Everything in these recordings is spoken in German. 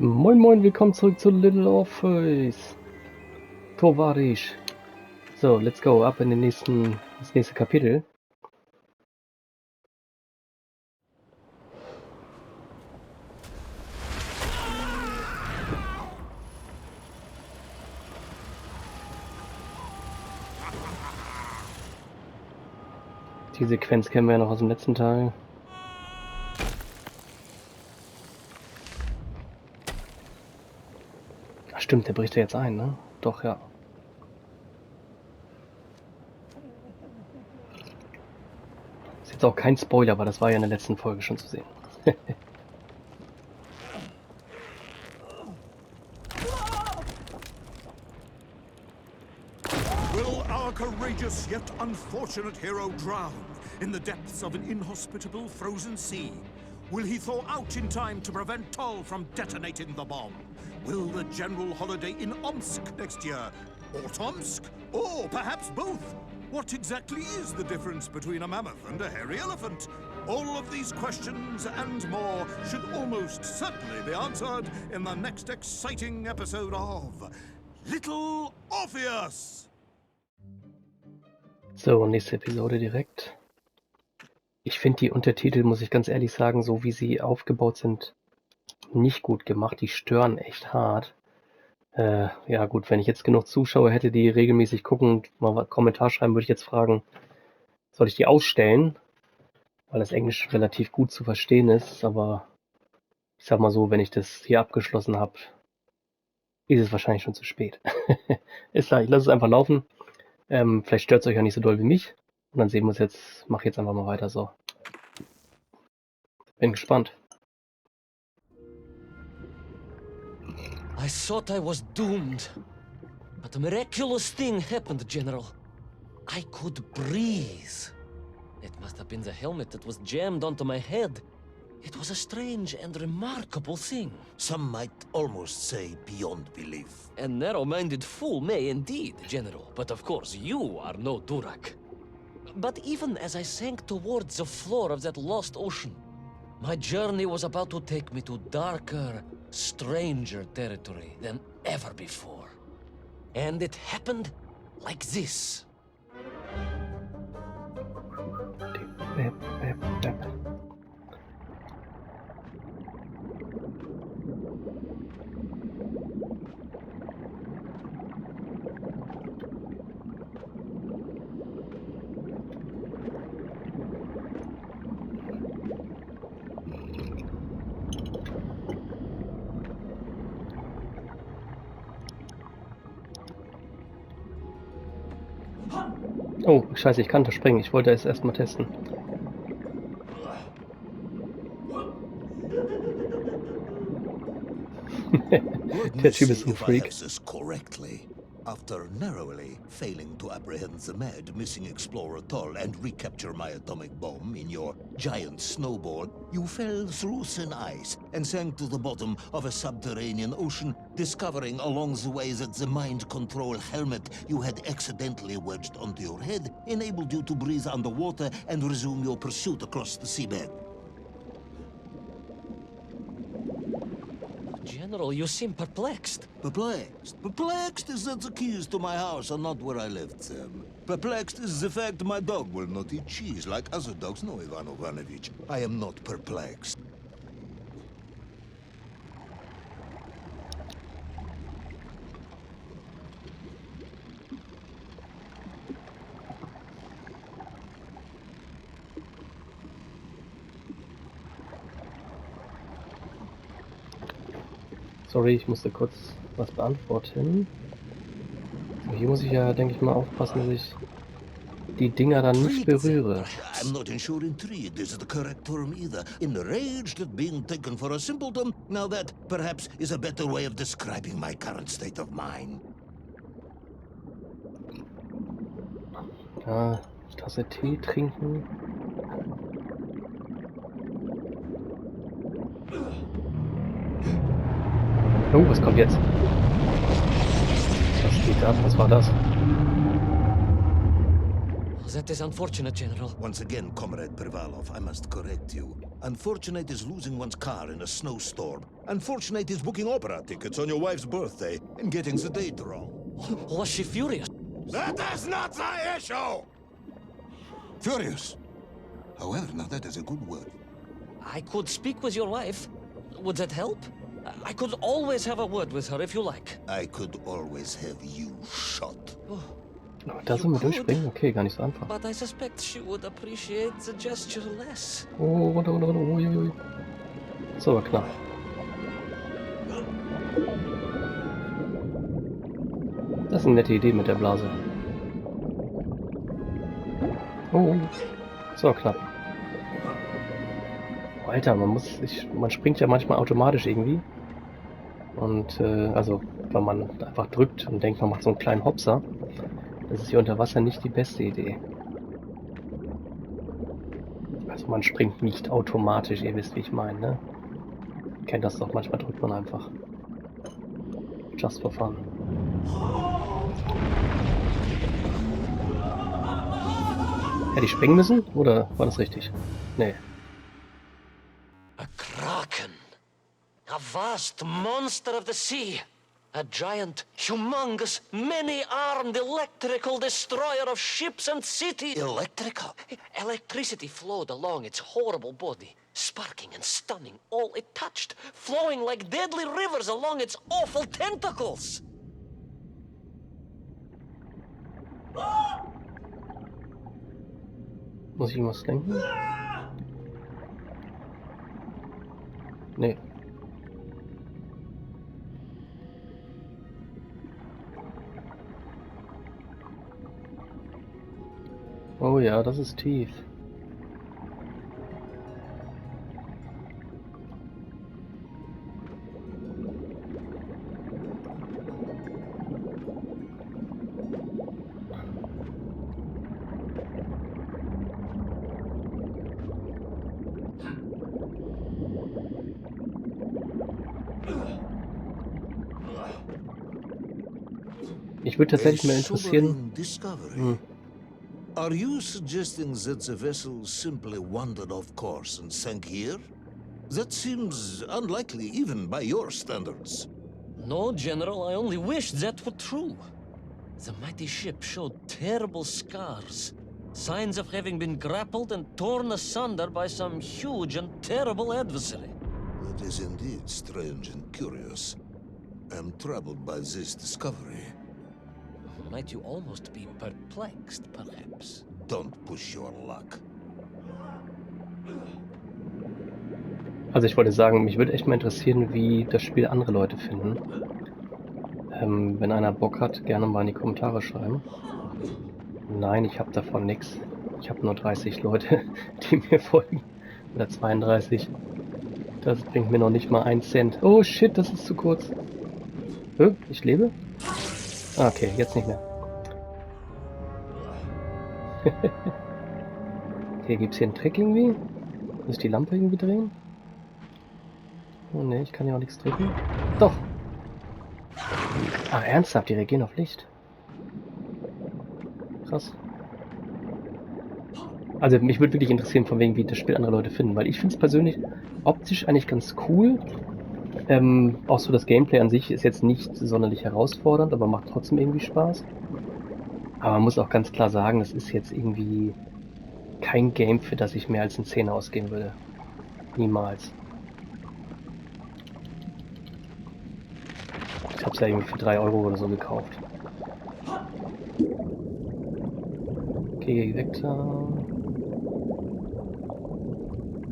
Moin moin, willkommen zurück zu Little Orpheus. Tovarisch. So, let's go, ab in das nächste Kapitel. Die Sequenz kennen wir ja noch aus dem letzten Teil. Ach stimmt, der bricht ja jetzt ein, ne? Doch, ja. Ist jetzt auch kein Spoiler, aber das war ja in der letzten Folge schon zu sehen. Will our courageous yet unfortunate hero drown in the depths of an inhospitable frozen sea? Will he thaw out in time to prevent Toll from detonating the bomb? Will the general holiday in Omsk next year? Or Tomsk? Or perhaps both? What exactly is the difference between a mammoth and a hairy elephant? All of these questions and more should almost certainly be answered in the next exciting episode of Little Orpheus! So, nächste Episode direkt. Ich finde die Untertitel, muss ich ganz ehrlich sagen, so wie sie aufgebaut sind, nicht gut gemacht. Die stören echt hart. Ja gut, wenn ich jetzt genug Zuschauer hätte, die regelmäßig gucken und mal einen Kommentar schreiben, würde ich jetzt fragen, soll ich die ausstellen? Weil das Englisch relativ gut zu verstehen ist, aber ich sag mal so, wenn ich das hier abgeschlossen habe, ist es wahrscheinlich schon zu spät. Ist klar, ich lasse es einfach laufen. Vielleicht stört es euch ja nicht so doll wie mich. Und dann sehen wir uns jetzt, mach jetzt einfach mal weiter so. Bin gespannt. I thought I was doomed, but a miraculous thing happened, General. I could breathe. It must have been the helmet that was jammed onto my head. It was a strange and remarkable thing. Some might almost say beyond belief. A narrow-minded fool may indeed, General, but of course you are no Durak. But even as I sank towards the floor of that lost ocean, my journey was about to take me to darker, stranger territory than ever before. And it happened like this. Oh, scheiße, ich kann da springen. Ich wollte es erstmal testen. Der Typ ist ein Freak. Correctly. After narrowly failing to apprehend the mad missing explorer Toll and recapture my atomic bomb in your giant snowball, you fell through thin ice and sank to the bottom of a subterranean ocean, discovering along the way that the mind control helmet you had accidentally wedged onto your head enabled you to breathe underwater and resume your pursuit across the seabed. General, you seem perplexed. Perplexed? Perplexed is that the keys to my house are not where I left them. Perplexed is the fact my dog will not eat cheese like other dogs. No, Ivan Ivanovich, I am not perplexed. Sorry, ich musste kurz was beantworten. So, hier muss ich ja, denke ich mal, aufpassen, dass ich die Dinger dann nicht berühre. I'm not sure intrigued is the correct term either. Enraged at being taken for a simpleton. Now that, perhaps, is a better way of describing my current state of mind. Ja, Tasse Tee trinken. Oh, was kommt jetzt? Was geht ab? Was war das? That is unfortunate, General. Once again, Comrade Pervalov, I must correct you. Unfortunate is losing one's car in a snowstorm. Unfortunate is booking opera tickets on your wife's birthday and getting the date wrong. Was she furious? That is not the issue! Furious. However, now that is a good word. I could speak with your wife. Would that help? I could always have a word with her if you like. I could always have you shot. Aber da sind wir durchspringen? Okay, gar nicht so einfach. But I suspect she would appreciate the gesture less. Oh, runter, runter, runter. Uiuiui. So, war knapp. Das ist eine nette Idee mit der Blase. Oh, so knapp. Oh, Alter, man springt ja manchmal automatisch irgendwie. Und, also, wenn man einfach drückt und denkt, man macht so einen kleinen Hopser, das ist hier unter Wasser nicht die beste Idee. Also man springt nicht automatisch, ihr wisst, wie ich meine, ne? Kennt das doch, manchmal drückt man einfach. Just for fun. Hätte ich springen müssen? Oder war das richtig? Nee. A kraken. A vast monster of the sea. A giant, humongous, many-armed electrical destroyer of ships and cities. Electrical? Electricity flowed along its horrible body, sparking and stunning all it touched, flowing like deadly rivers along its awful tentacles. Muss ich irgendwas denken? Nee. Oh ja, das ist tief. Ich würde tatsächlich mal interessieren. Are you suggesting that the vessel simply wandered off course and sank here? That seems unlikely even by your standards. No, General, I only wish that were true. The mighty ship showed terrible scars, signs of having been grappled and torn asunder by some huge and terrible adversary. That is indeed strange and curious. I am troubled by this discovery. Might you almost be perplexed, perhaps? Don't push your luck. Also ich wollte sagen, mich würde echt mal interessieren, wie das Spiel andere Leute finden. Wenn einer Bock hat, gerne mal in die Kommentare schreiben. Nein, ich habe davon nichts. Ich habe nur 30 Leute, die mir folgen. Oder 32. Das bringt mir noch nicht mal 1 Cent. Oh shit, das ist zu kurz. Ich lebe? Ah, okay, jetzt nicht mehr. Okay, gibt's hier einen Trick irgendwie? Muss ich die Lampe irgendwie drehen? Oh ne, ich kann ja auch nichts drücken. Doch! Ah, ernsthaft, die reagieren auf Licht. Krass. Also mich würde wirklich interessieren, von wegen, wie das Spiel andere Leute finden, weil ich finde es persönlich optisch eigentlich ganz cool. Auch so das Gameplay an sich ist jetzt nicht sonderlich herausfordernd, aber macht trotzdem irgendwie Spaß. Aber man muss auch ganz klar sagen, das ist jetzt irgendwie kein Game, für das ich mehr als einen 10 ausgeben würde. Niemals. Ich habe es ja irgendwie für 3 Euro oder so gekauft. Okay, geh weg da.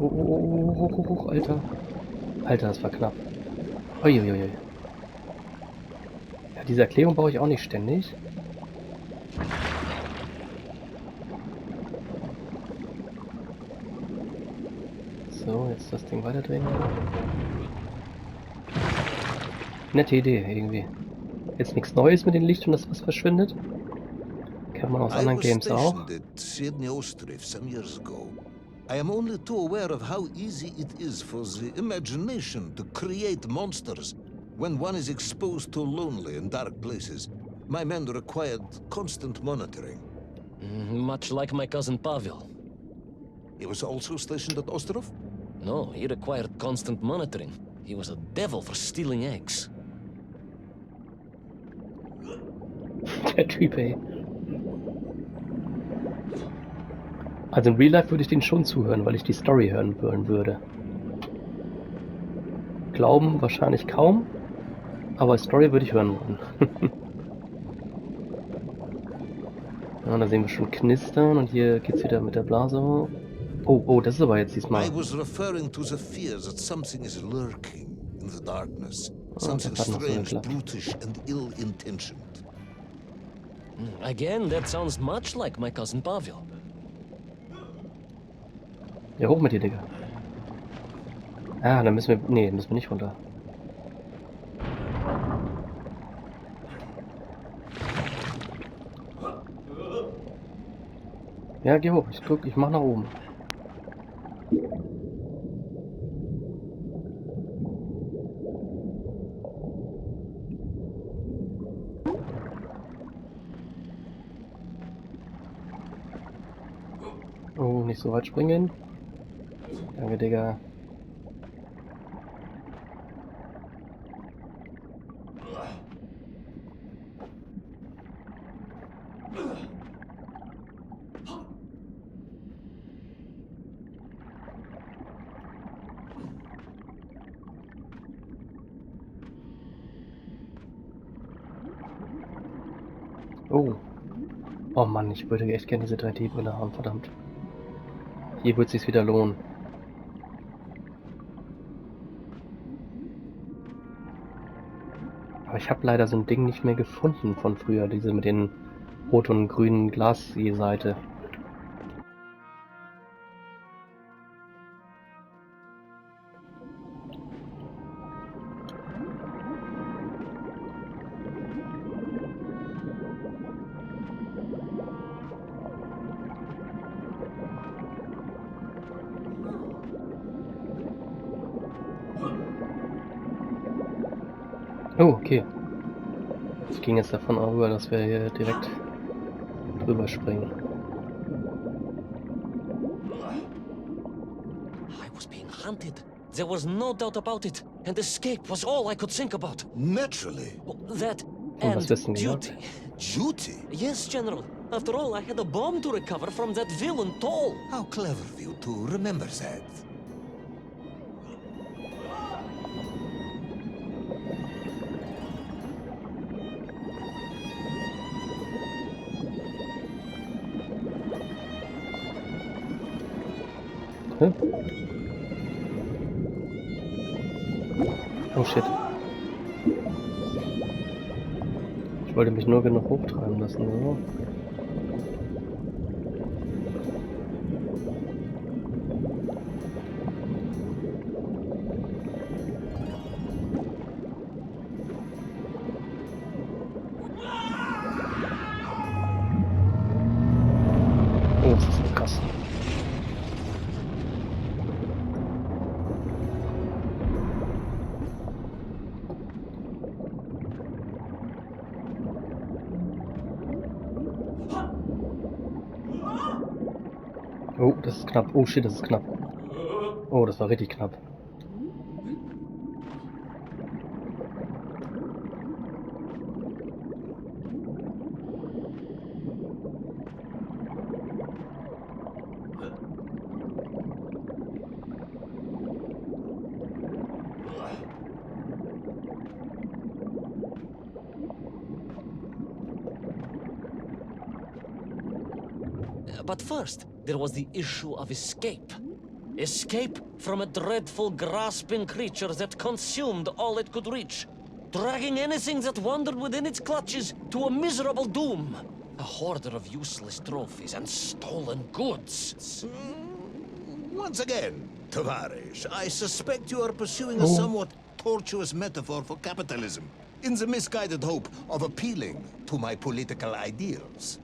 Oh, Alter. Alter, das war knapp. Uiuiui. Ja, diese Erklärung brauche ich auch nicht ständig. So, jetzt das Ding weiterdrehen. Nette Idee, irgendwie. Jetzt nichts Neues mit dem Licht und das was verschwindet. Kennt man aus anderen Games auch. I am only too aware of how easy it is for the imagination to create monsters when one is exposed to lonely and dark places. My men required constant monitoring. Much like my cousin Pavel. He was also stationed at Ostrov? No, he required constant monitoring. He was a devil for stealing eggs. Der Typ, ey. Also im Real Life würde ich den schon zuhören, weil ich die Story hören wollen würde. Glauben wahrscheinlich kaum, aber Story würde ich hören wollen. Ja, da sehen wir schon knistern und hier geht's wieder mit der Blase hoch. Oh, das ist aber jetzt diesmal. I was referring to the fear that something is lurking in the darkness. Das Something hat noch so strange, geklappt. brutish, and ill-intentioned. Again, that sounds much like my cousin Pavel. Ja, hoch mit dir, Digga. Ah, dann müssen wir... Nee, müssen wir nicht runter. Ja, geh hoch. Ich mach nach oben. Oh, nicht so weit springen. Danke, Digga. Oh. Oh Mann, ich würde echt gerne diese 3D-Brille haben, verdammt. Hier wird es sich wieder lohnen. Aber ich habe leider so ein Ding nicht mehr gefunden von früher, diese mit den rot und grünen Glas je Seite. Oh, okay. Ich ging jetzt davon über, dass wir hier direkt drüber springen. I was being hunted. There was no doubt about it. And escape was all I could think about. Naturally. That Und was and wissen wir? duty. Duty? Yes, General. After all, I had a bomb to recover from that villain Toll. How clever of you to remember that. Hä? Oh shit. Ich wollte mich nur genug hochtreiben lassen, oder? Oh, das ist so krass. Oh, das ist knapp. Oh shit, das ist knapp. Oh, das war richtig knapp. But first, there was the issue of escape. Escape from a dreadful, grasping creature that consumed all it could reach, dragging anything that wandered within its clutches to a miserable doom. A hoarder of useless trophies and stolen goods. Once again, Tavares, I suspect you are pursuing a somewhat tortuous metaphor for capitalism, in the misguided hope of appealing to my political ideals.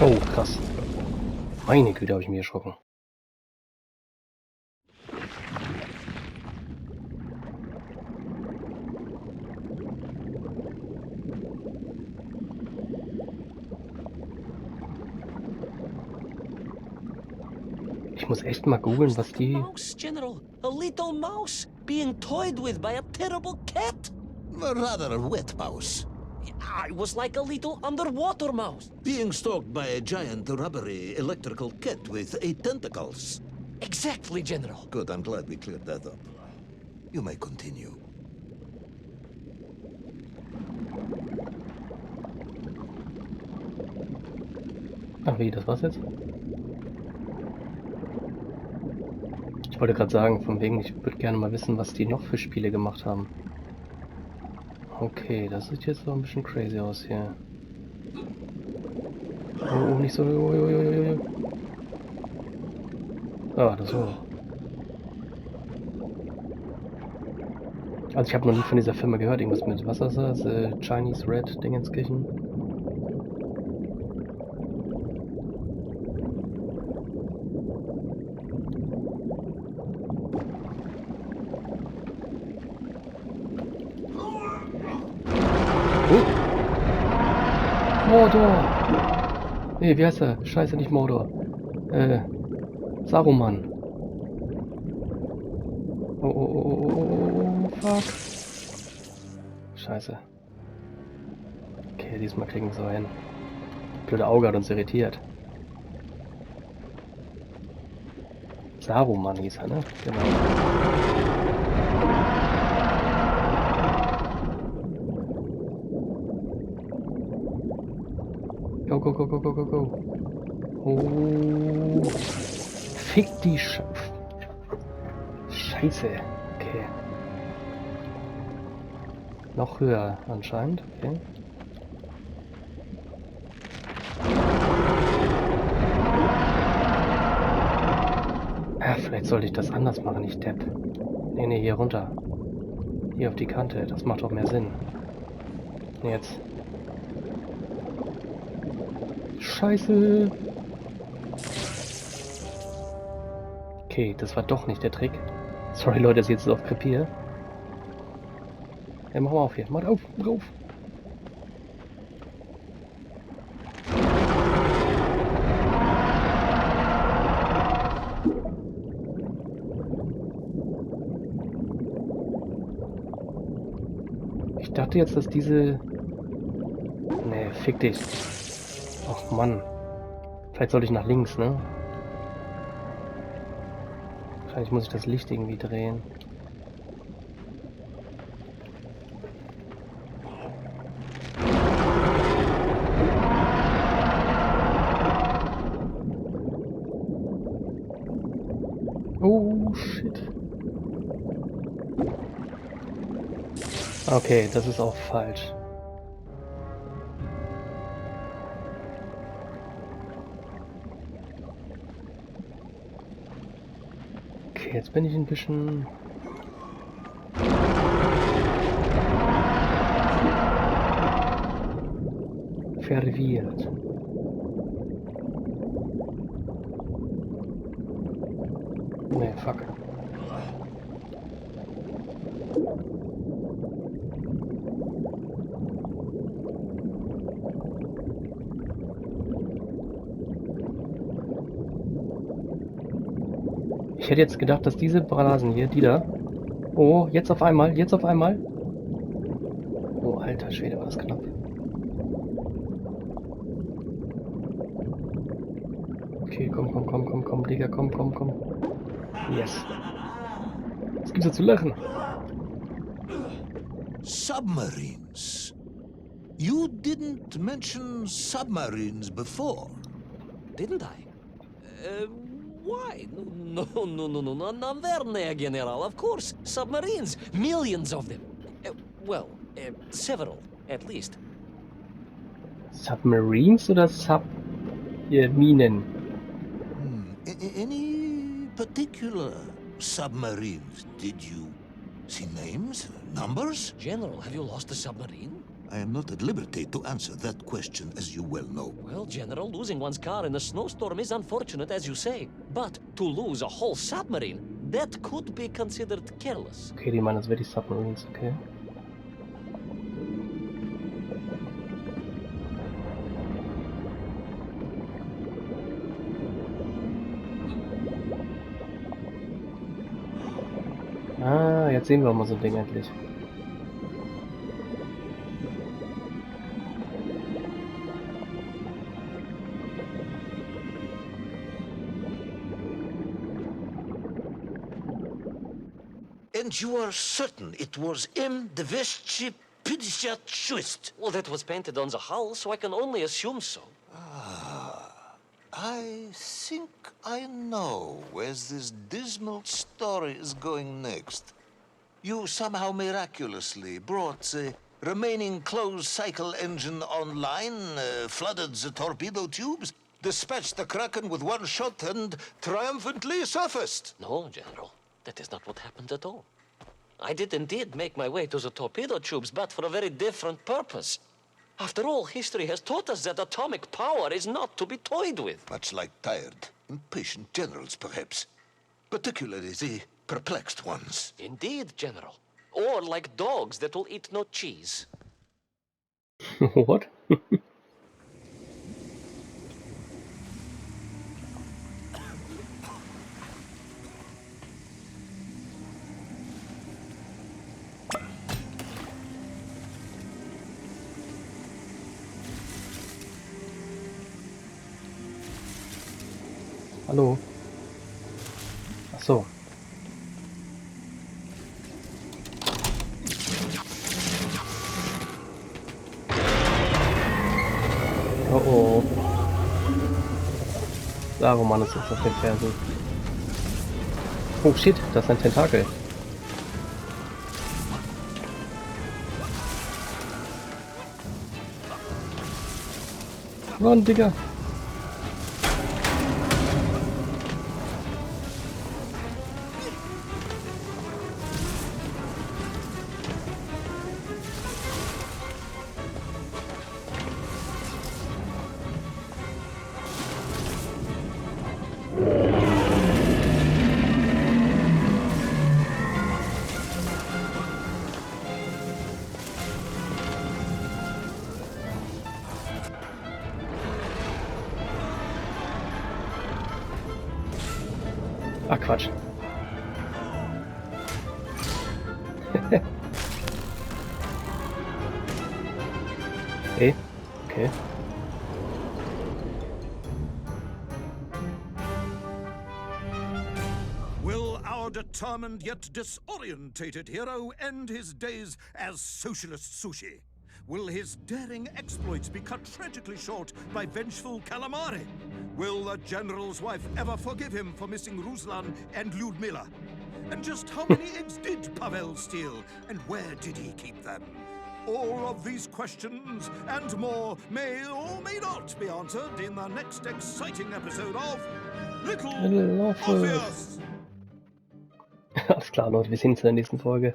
Oh, krass. Meine Güte, habe ich mich erschrocken. Ich muss echt mal googeln, was die... Mouse, General. A little mouse being toyed with by a terrible cat. A rather wet mouse. I was like a little underwater mouse. Being stalked by a giant rubbery electrical cat with 8 tentacles. Exactly, General. Good, I'm glad we cleared that up. You may continue. Ach wie, das war's jetzt? Ich wollte gerade sagen, von wegen, ich würde gerne mal wissen, was die noch für Spiele gemacht haben. Okay, das sieht jetzt noch ein bisschen crazy aus hier. Oh, nicht so... Ah, das war... Also ich habe noch nie von dieser Firma gehört, irgendwas mit... Was ist das? Chinese Red Dingenskirchen? Mordor! Nee, wie heißt er? Scheiße, nicht Mordor. Saruman. Oh, fuck. Scheiße. Okay, diesmal kriegen wir so hin. Blöde Auge hat uns irritiert. Saruman hieß er, ne? Genau. Go, go, go, go, go, go, go. Oh. Fick die Scheiße. Okay. Noch höher anscheinend. Okay. Ah, vielleicht sollte ich das anders machen, nicht Depp. Nee, hier runter. Hier auf die Kante. Das macht doch mehr Sinn. Jetzt. Scheiße. Okay, das war doch nicht der Trick. Sorry Leute, dass ich jetzt so oft krepiere. Ja, mach mal auf hier. Mach auf, drauf. Ich dachte jetzt, dass diese... Nee, fick dich. Ach Mann. Vielleicht sollte ich nach links, ne? Wahrscheinlich muss ich das Licht irgendwie drehen. Oh, shit. Okay, das ist auch falsch. Okay, jetzt bin ich ein bisschen... verwirrt. Nee, fuck. Ich hätte jetzt gedacht, dass diese Blasen hier, die da... Oh, jetzt auf einmal, jetzt auf einmal. Oh, alter Schwede, war das knapp. Okay, komm, Digga, komm. Yes. Was gibt's da zu lachen? Submarines. You didn't mention submarines before. Didn't I? Why? No, non verne, General. Of course, submarines. Millions of them. Several, at least. Submarines oder Minen? Any particular submarines? Did you see names, numbers? General, have you lost a submarine? I am not at liberty to answer that question, as you well know. Well, General, losing one's car in a snowstorm is unfortunate, as you say. But to lose a whole submarine, that could be considered careless. Okay, die meinen, das wäre die Submarines, okay. Ah, jetzt sehen wir mal so ein Ding endlich. And you are certain it was M. de Vesci Pidishatschwist? Well, that was painted on the hull, so I can only assume so. I think I know where this dismal story is going next. You somehow miraculously brought the remaining closed cycle engine online, flooded the torpedo tubes, dispatched the Kraken with one shot, and triumphantly surfaced. No, General, that is not what happened at all. I did indeed make my way to the torpedo tubes, but for a very different purpose. After all, history has taught us that atomic power is not to be toyed with. Much like tired, impatient generals, perhaps. Particularly the perplexed ones. Indeed, General. Or like dogs that will eat no cheese. What? Hallo? Ach so. Oh oh. Saruman ist jetzt auf den Fersen. Oh shit, das ist ein Tentakel. Run, Digga! Ach Quatsch. Okay, okay. Will our determined yet disorientated hero end his days as socialist sushi? Will his daring exploits be cut tragically short by vengeful calamari? Will the general's wife ever forgive him for missing Ruslan and Ludmilla? And just how many eggs did Pavel steal, and where did he keep them? All of these questions and more may or may not be answered in the next exciting episode of Little Orpheus. Alles klar, Leute, wir sehen uns in der nächsten Folge.